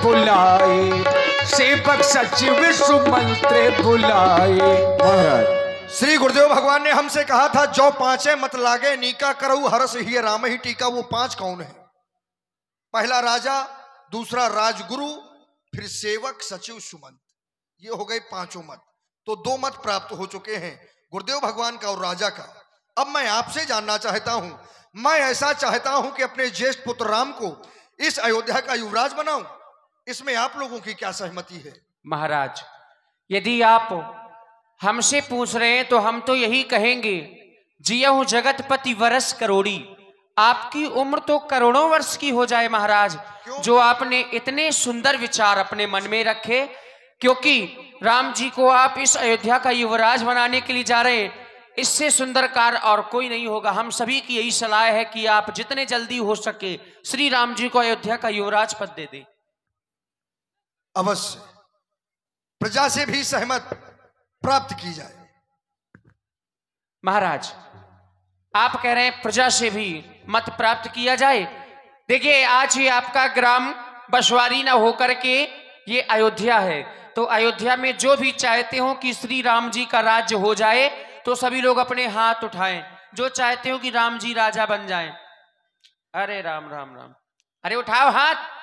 बुलाए, सेवक सचिव सुमंत्र बुलाए। महाराज श्री गुरुदेव भगवान ने हमसे कहा था, जो पांचे मत लागे नीका करऊ हरस ही राम ही टीका। वो पांच कौन है? पहला राजा, दूसरा राजगुरु, फिर सेवक सचिव सुमंत। ये हो गए पांचों मत। तो दो मत प्राप्त हो चुके हैं, गुरुदेव भगवान का और राजा का। अब मैं आपसे जानना चाहता हूं, मैं ऐसा चाहता हूं कि अपने ज्येष्ठ पुत्र राम को इस अयोध्या का युवराज बनाऊं। इसमें आप लोगों की क्या सहमति है? महाराज, यदि आप हमसे पूछ रहे हैं तो हम तो यही कहेंगे, जियहु जगतपति वरस करोड़ी। आपकी उम्र तो करोड़ों वर्ष की हो जाए महाराज। जो आपने इतने सुंदर विचार अपने मन में रखे, क्योंकि राम जी को आप इस अयोध्या का युवराज बनाने के लिए जा रहे हैं, इससे सुंदर कार्य और कोई नहीं होगा। हम सभी की यही सलाह है कि आप जितने जल्दी हो सके श्री राम जी को अयोध्या का युवराज पद दे दें। अवश्य प्रजा से भी सहमत प्राप्त की जाए। महाराज, आप कह रहे हैं प्रजा से भी मत प्राप्त किया जाए। देखिए, आज ही आपका ग्राम बसवारी न होकर के ये अयोध्या है, तो अयोध्या में जो भी चाहते हो कि श्री राम जी का राज्य हो जाए, तो सभी लोग अपने हाथ उठाएं। जो चाहते हो कि राम जी राजा बन जाएं, अरे राम राम राम, अरे उठाओ हाथ।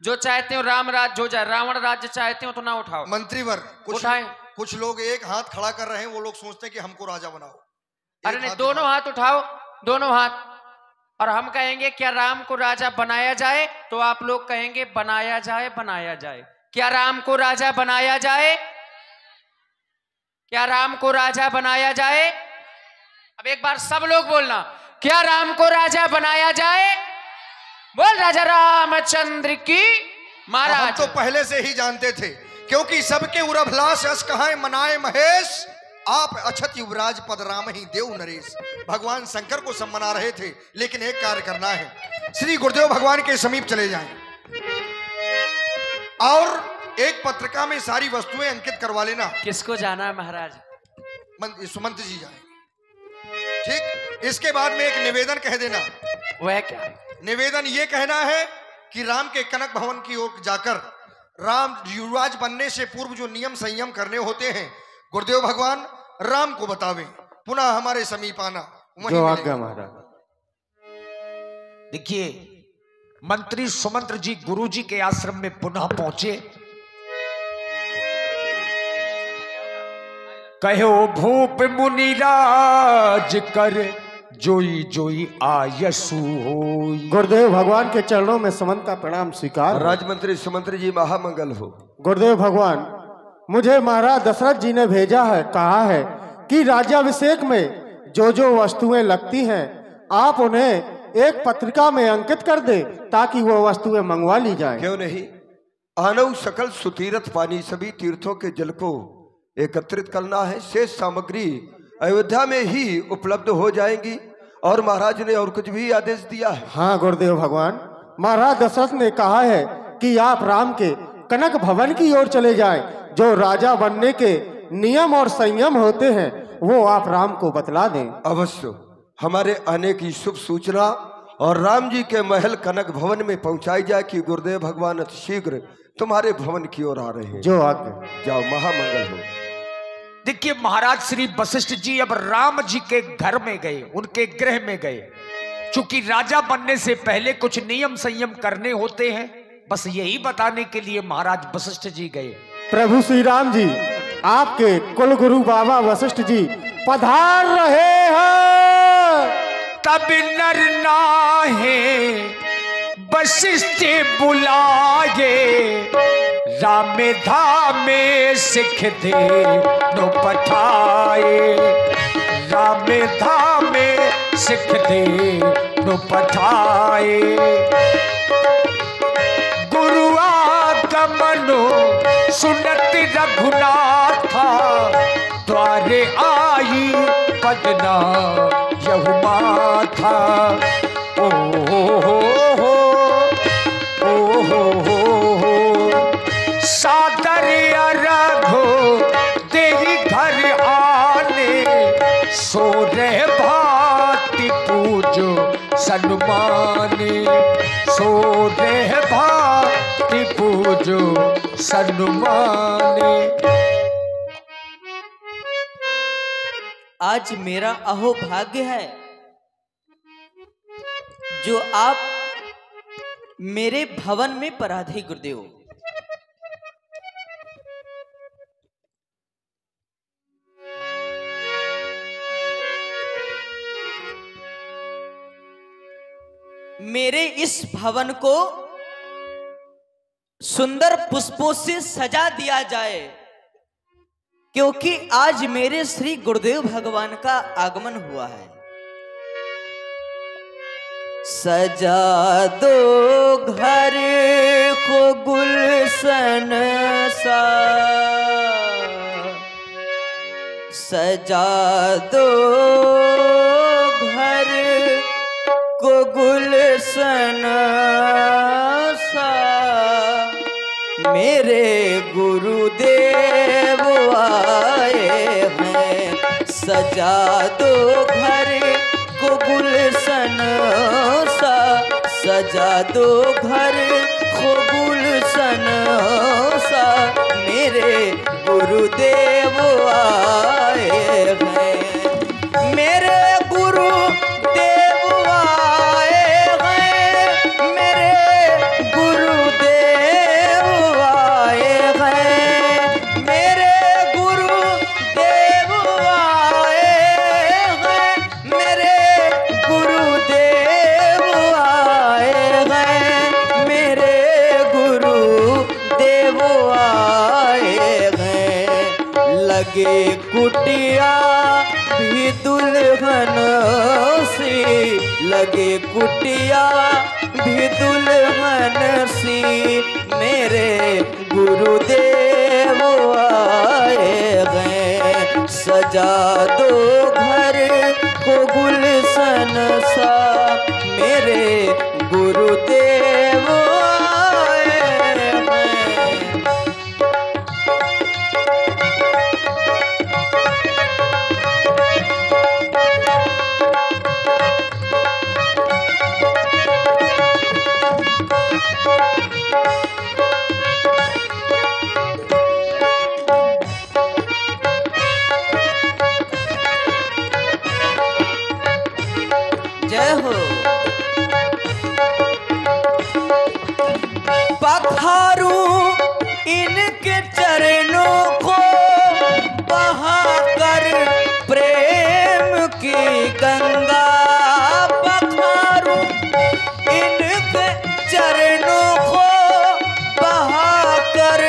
जो चाहते हो राम राज्य हो जाए, रावण राज्य चाहते हो तो ना उठाओ। मंत्रीवर उठाएं। कुछ लोग एक हाथ खड़ा कर रहे हैं, वो लोग सोचते हैं कि हमको राजा बनाओ। अरे नहीं, दोनों हाथ उठाओ, दोनों हाथ। और हम कहेंगे क्या राम को राजा बनाया जाए, तो आप लोग कहेंगे बनाया जाए, बनाया जाए। क्या राम को राजा बनाया जाए? क्या राम को राजा बनाया जाए? अब एक बार सब लोग बोलना, क्या राम को राजा बनाया जाए? बोल राजा रामचंद्र की महाराज। हम तो पहले से ही जानते थे, क्योंकि सबके उरभिलाष यश कहाए मनाए महेश, आप अछत युवराज पद राम ही देव नरेश। भगवान शंकर को सब मना रहे थे, लेकिन एक कार्य करना है। श्री गुरुदेव भगवान के समीप चले जाएं और एक पत्रिका में सारी वस्तुएं अंकित करवा लेना। किसको जाना है महाराज? सुमंत जी जाए। ठीक, इसके बाद में एक निवेदन कह देना। वह क्या? निवेदन ये कहना है कि राम के कनक भवन की ओर जाकर राम युवराज बनने से पूर्व जो नियम संयम करने होते हैं, गुरुदेव भगवान राम को बतावें। पुनः हमारे समीप आना। जो आज्ञा महाराज। देखिए, मंत्री सुमंत्र जी गुरु जी के आश्रम में पुनः पहुंचे। कहो भूप मुनिराज कर, जोई जोई आयसु होई। गुरुदेव भगवान के चरणों में सुमंत का प्रणाम स्वीकार। राजमंत्री सुमंत्र जी महामंगल हो। गुरुदेव भगवान, मुझे महाराज दशरथ जी ने भेजा है, कहा है कि राज्याभिषेक में जो जो वस्तुएं लगती हैं आप उन्हें एक पत्रिका में अंकित कर दे, ताकि वो वस्तुएं मंगवा ली जाए। क्यों नहीं? आनव सकल सुतीरथ पानी, सभी तीर्थों के जल को एकत्रित करना है। शेष सामग्री अयोध्या में ही उपलब्ध हो जाएंगी, और महाराज ने और कुछ भी आदेश दिया है। हाँ गुरुदेव भगवान, महाराज दशरथ ने कहा है कि आप राम के कनक भवन की ओर चले जाएं। जो राजा बनने के नियम और संयम होते हैं वो आप राम को बतला दें। अवश्य हमारे आने की शुभ सूचना और राम जी के महल कनक भवन में पहुंचाई जाए कि गुरुदेव भगवान अति शीघ्र तुम्हारे भवन की ओर आ रहे हैं। जो आज्ञा। जाओ, महामंगल हो। देखिए महाराज, श्री वशिष्ठ जी अब राम जी के घर में गए, उनके गृह में गए। चूंकि राजा बनने से पहले कुछ नियम संयम करने होते हैं, बस यही बताने के लिए महाराज वशिष्ठ जी गए। प्रभु श्री राम जी, आपके कुल गुरु बाबा वशिष्ठ जी पधार रहे हैं। तब नर नाहे वशिष्ठ बुलाए, राम धामे सिख दे नो पठाए। राम धामे सिख दे नो पठाए। गुरु आगमनो सुनत रघुनाथा, द्वारे आई पदना यहु माथा। ओ हो सादर रघो तेरी घर आने, सो रह भांति पूजो सन्माने। सो रह भांति पूजो जो सन्माने। आज मेरा अहोभाग्य है जो आप मेरे भवन में पराधे गुरुदेव। मेरे इस भवन को सुंदर पुष्पों से सजा दिया जाए, क्योंकि आज मेरे श्री गुरुदेव भगवान का आगमन हुआ है। सजा दो घर को गुलशन सा, सजा दो घर को गुलशन सा, मेरे गुरुदेव आए हैं। सजा दो घर को गुलशन सा, सजा दो घर को गुलशन सा, मेरे गुरुदेव आए हैं। मेरे गुरुदेव आए हैं, मेरे गुरुदेव आए हैं, मेरे गुरुदेव आए हैं, मेरे गुरुदेव आए हैं, मेरे गुरुदेव आए हैं। लगे कुटिया भी दुल्हन सी, लगे कुटिया भी दुल्हन सी, मेरे गुरुदेव आए हैं। सजा दो घर को गुलशन सा, मेरे गुरुदेव आए हैं। जय हो। पखारू इनके चरणों को बहाकर प्रेम की गंगा, पखारू इनके चरणों को बहाकर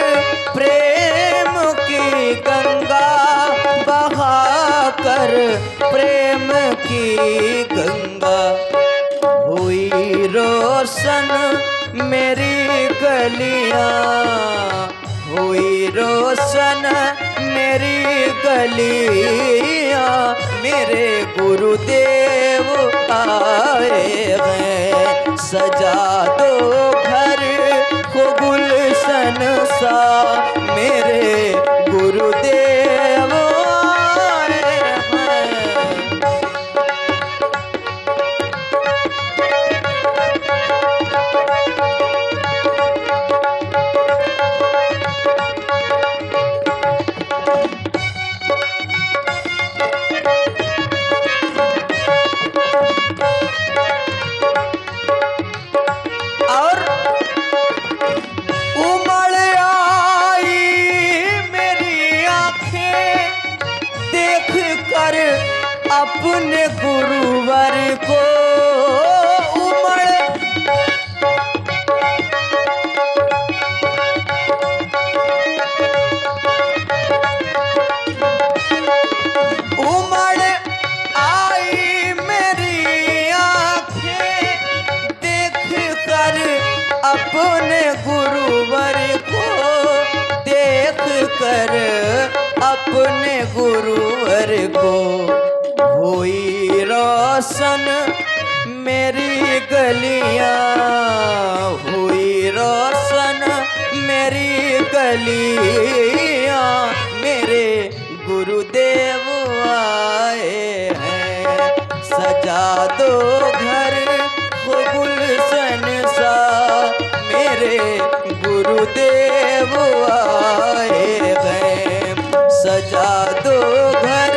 प्रेम की गंगा, बहाकर प्रेम की गंगा। हुई रोशन मेरी गलियां, हुई रोशन मेरी गलियां, मेरे गुरुदेव आए हैं। सजा दो घर को गुलशन सा, मेरे गुरुदेव आए हैं। और उमड़ आई मेरी आंखें देख कर अपने गुरुवर को, उमड़ उमड़ आई मेरी आंखें देख कर अपने गुरुवर को, देख कर अपने गुरुवर को। हुई रोशन मेरी गलियां, हुई रोशन मेरी गलियां, मेरे गुरुदेव आए हैं। सजा दो घर को गुलशन सा, मेरे गुरुदेव वो आए गए, सजा दो घर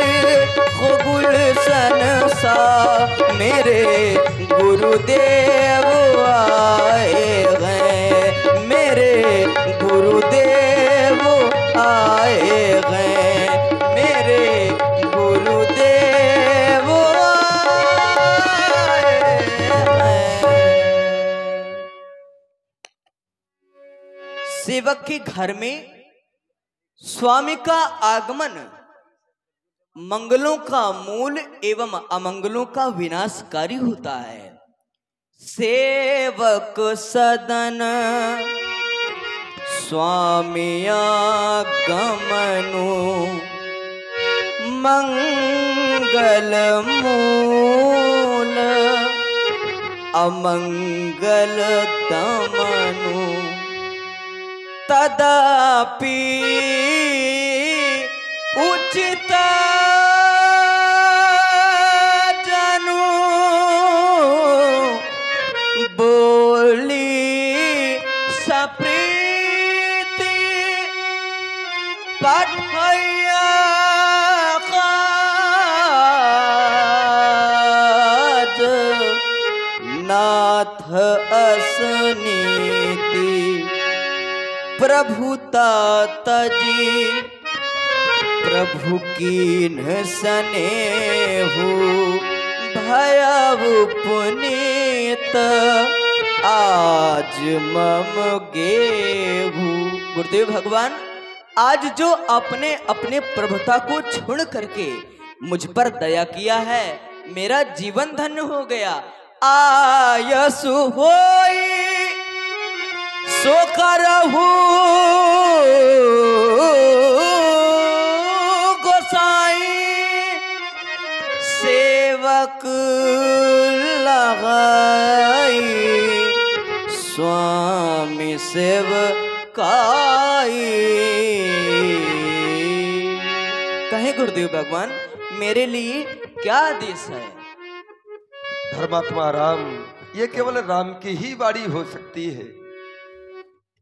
को गुलशन सा, मेरे गुरुदेव आए गए, मेरे गुरुदेव आए गए, मेरे गुरुदेव आए गए। सेवक के घर में स्वामी का आगमन मंगलों का मूल एवं अमंगलों का विनाशकारी होता है। सेवक सदन स्वामिया गमनु, मंगल मूल अमंगल दमनु, तदापि उचित जनु बोली सप्रीति, पठैया काज नाथ असनीति, प्रभुता तजी प्रभु कीन स्नेहु, भयउ पुनीत आज मम गेहू। गुरुदेव भगवान आज जो अपने अपने प्रभुता को छोड़ करके मुझ पर दया किया है, मेरा जीवन धन्य हो गया। आयसु होई सो करहु गोसाई, सेवक लगाई स्वामी सेवकाई। कहें गुरुदेव भगवान मेरे लिए क्या आदेश है? धर्मात्मा राम, ये केवल राम की ही वाणी हो सकती है।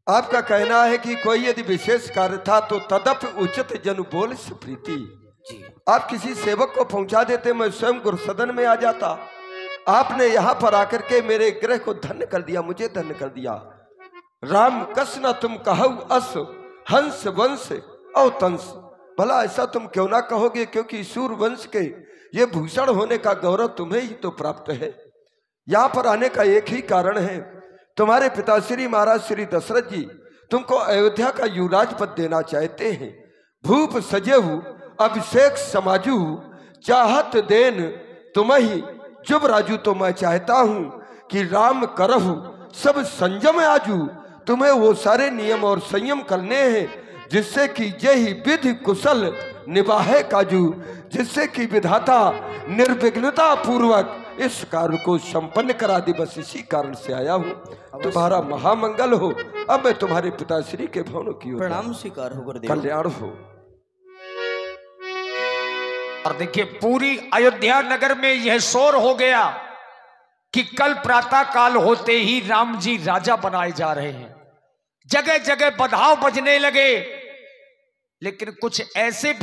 आपका कहना है कि कोई यदि विशेष कार्य था तो तदप उचित जन बोल सुप्रीति। आप किसी सेवक को पहुंचा देते, मैं स्वयं गुरुसदन में आ जाता। आपने यहाँ पर आकर के मेरे ग्रह को धन्य कर दिया, मुझे धन्य कर दिया। राम कस न तुम कहु अस हंस वंश अवतंस। भला ऐसा तुम क्यों ना कहोगे, क्योंकि सूर वंश के ये भूषण होने का गौरव तुम्हें ही तो प्राप्त है। यहाँ पर आने का एक ही कारण है, तुम्हारे पिता श्री महाराज श्री दशरथ जी तुमको अयोध्या का युवराज पद देना चाहते हैं। भूप सजेहु अभिषेक समाजू, चाहत देन तुम्हें जुब राजू। तो मैं चाहता हूं कि राम करहु सब संयम आजू। तुम्हें वो सारे नियम और संयम करने हैं जिससे कि यही विधि कुशल निभाए काजू, जिससे कि विधाता निर्विघ्नता पूर्वक इस कार्य को संपन्न करा दे। बस इसी कारण से आया हूँ। तुम्हारा महामंगल हो। अब मैं तुम्हारे पिताश्री के भवनों की ओर प्रणाम स्वीकार हो गुरुदेव। कल्याण हो। और देखिए पूरी अयोध्या नगर में यह शोर हो गया कि कल प्रातः काल होते ही राम जी राजा बनाए जा रहे हैं। जगह जगह बधाव बजने लगे, लेकिन कुछ ऐसे भी